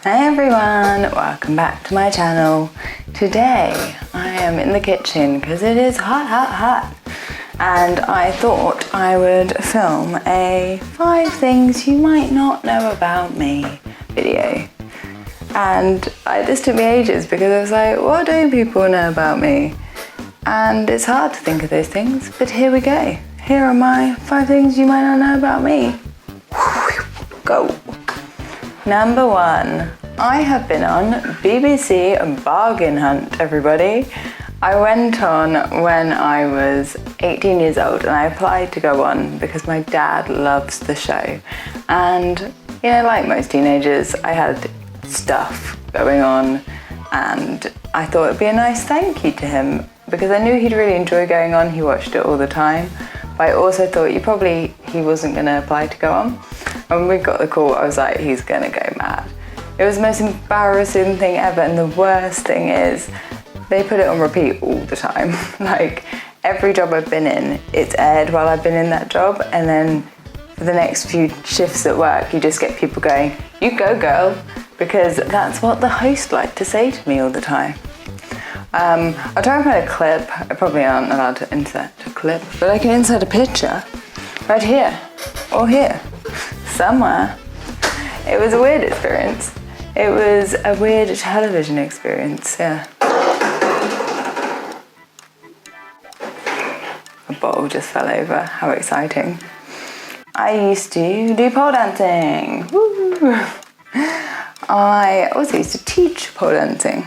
Hey everyone, welcome back to my channel. Today I am in the kitchen because it is hot and I thought I would film a 5 things you might not know about me video. And this took me ages because I was like, what do people know about me? And it's hard to think of those things, but here we go. Here are my 5 things you might not know about me. Go. Number 1, I have been on BBC Bargain Hunt, everybody. I went on when I was 18 years old and I applied to go on because my dad loves the show. And, you know, like most teenagers, I had stuff going on and I thought it'd be a nice thank you to him because I knew he'd really enjoy going on. He watched it all the time. But I also thought he wasn't going to apply to go on. And when we got the call, I was like, he's going to go mad. It was the most embarrassing thing ever, and the worst thing is they put it on repeat all the time. Like, every job I've been in, it's aired while I've been in that job, and then for the next few shifts at work, you just get people going, you go girl, because that's what the host liked to say to me all the time. I'll try and find a clip. I probably aren't allowed to insert a clip, but I can insert a picture right here, or here, somewhere. It was a weird experience. It was a weird television experience, yeah. A bottle just fell over, how exciting. I used to do pole dancing. Woo! I also used to teach pole dancing,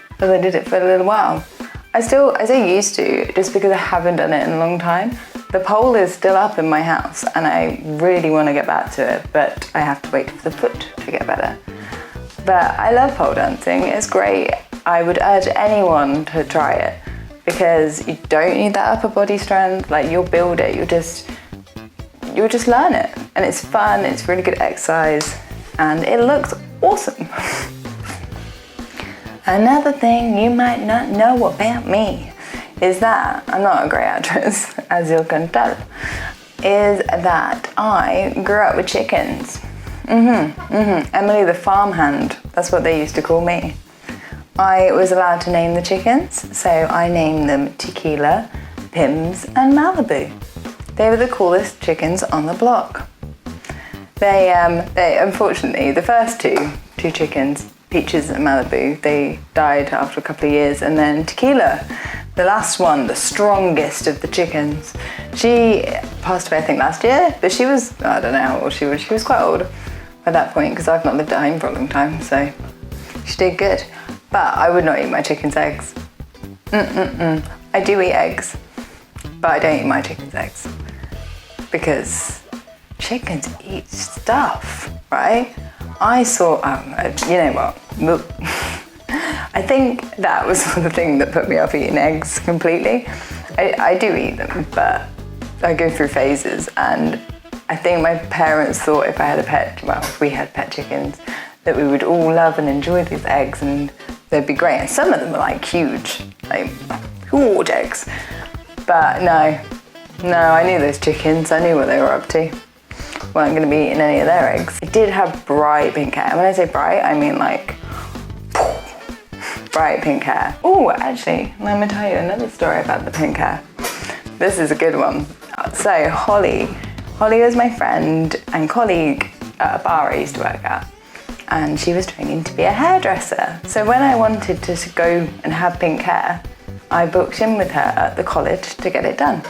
because I did it for a little while. I say used to, just because I haven't done it in a long time. The pole is still up in my house and I really want to get back to it, but I have to wait for the foot to get better. But I love pole dancing, it's great. I would urge anyone to try it because you don't need that upper body strength, like you'll build it, you'll just learn it. And it's fun, it's really good exercise, and it looks awesome. Another thing you might not know about me is that, I'm not a great actress, as you can tell, is that I grew up with chickens. Emily the farmhand, that's what they used to call me. I was allowed to name the chickens, so I named them Tequila, Pims, and Malibu. They were the coolest chickens on the block. They unfortunately, the first two chickens, Peaches and Malibu, they died after a couple of years, and then Tequila, the last one, the strongest of the chickens, she passed away I think last year, but she was, I don't know how old she was quite old by that point because I've not lived at home for a long time, so she did good. But I would not eat my chicken's eggs. I do eat eggs, but I don't eat my chicken's eggs because chickens eat stuff, right? I saw, you know what, I think that was the thing that put me off eating eggs completely. I do eat them, but I go through phases, and I think my parents thought if I had a pet, well, if we had pet chickens, that we would all love and enjoy these eggs and they'd be great. And some of them are like huge eggs. But no, I knew those chickens, I knew what they were up to. Weren't going to be eating any of their eggs. It did have bright pink hair. When I say bright, I mean like bright pink hair. Oh, actually, let me tell you another story about the pink hair. This is a good one. So Holly was my friend and colleague at a bar I used to work at, and she was training to be a hairdresser. So when I wanted to go and have pink hair, I booked in with her at the college to get it done.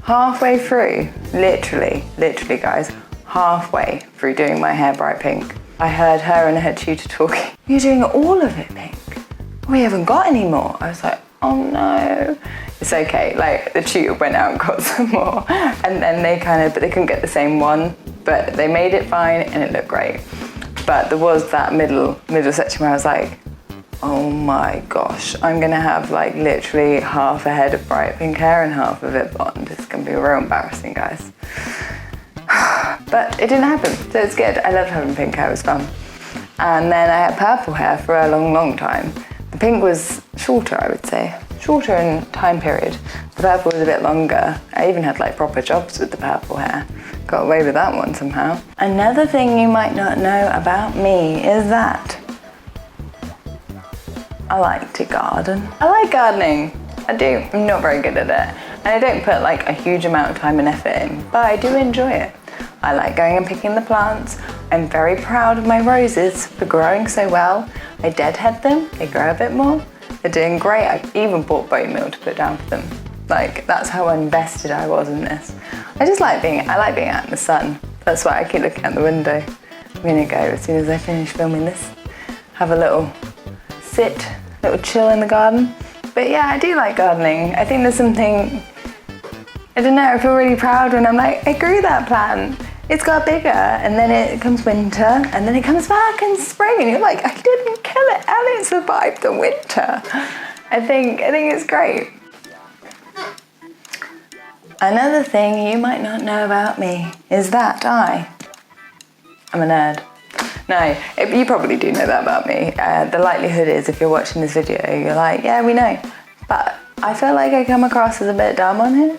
Halfway through, literally guys, halfway through doing my hair bright pink, I heard her and her tutor talking. You're doing all of it pink. We haven't got any more. I was like, oh no. It's okay, like the tutor went out and got some more and then but they couldn't get the same one, but they made it fine and it looked great. But there was that middle section where I was like, oh my gosh, I'm gonna have like literally half a head of bright pink hair and half of it blonde. It's gonna be real embarrassing, guys. But it didn't happen, so it's good. I loved having pink hair, it was fun. And then I had purple hair for a long time. The pink was shorter, I would say. Shorter in time period. The purple was a bit longer. I even had like proper jobs with the purple hair. Got away with that one somehow. Another thing you might not know about me is that I like to garden. I like gardening. I do. I'm not very good at it. And I don't put like a huge amount of time and effort in, but I do enjoy it. I like going and picking the plants. I'm very proud of my roses for growing so well. I deadhead them, they grow a bit more. They're doing great. I've even bought bone meal to put down for them. Like, that's how invested I was in this. I like being out in the sun. That's why I keep looking out the window. I'm gonna go as soon as I finish filming this. Have a little sit, little chill in the garden. But yeah, I do like gardening. I think there's something, I don't know, I feel really proud when I'm like, I grew that plant. It's got bigger, and then it comes winter, and then it comes back in spring, and you're like, I didn't kill it, and it survived the winter. I think it's great. Another thing you might not know about me is that I'm a nerd. No, you probably do know that about me. The likelihood is if you're watching this video, you're like, yeah, we know. But I feel like I come across as a bit dumb on here.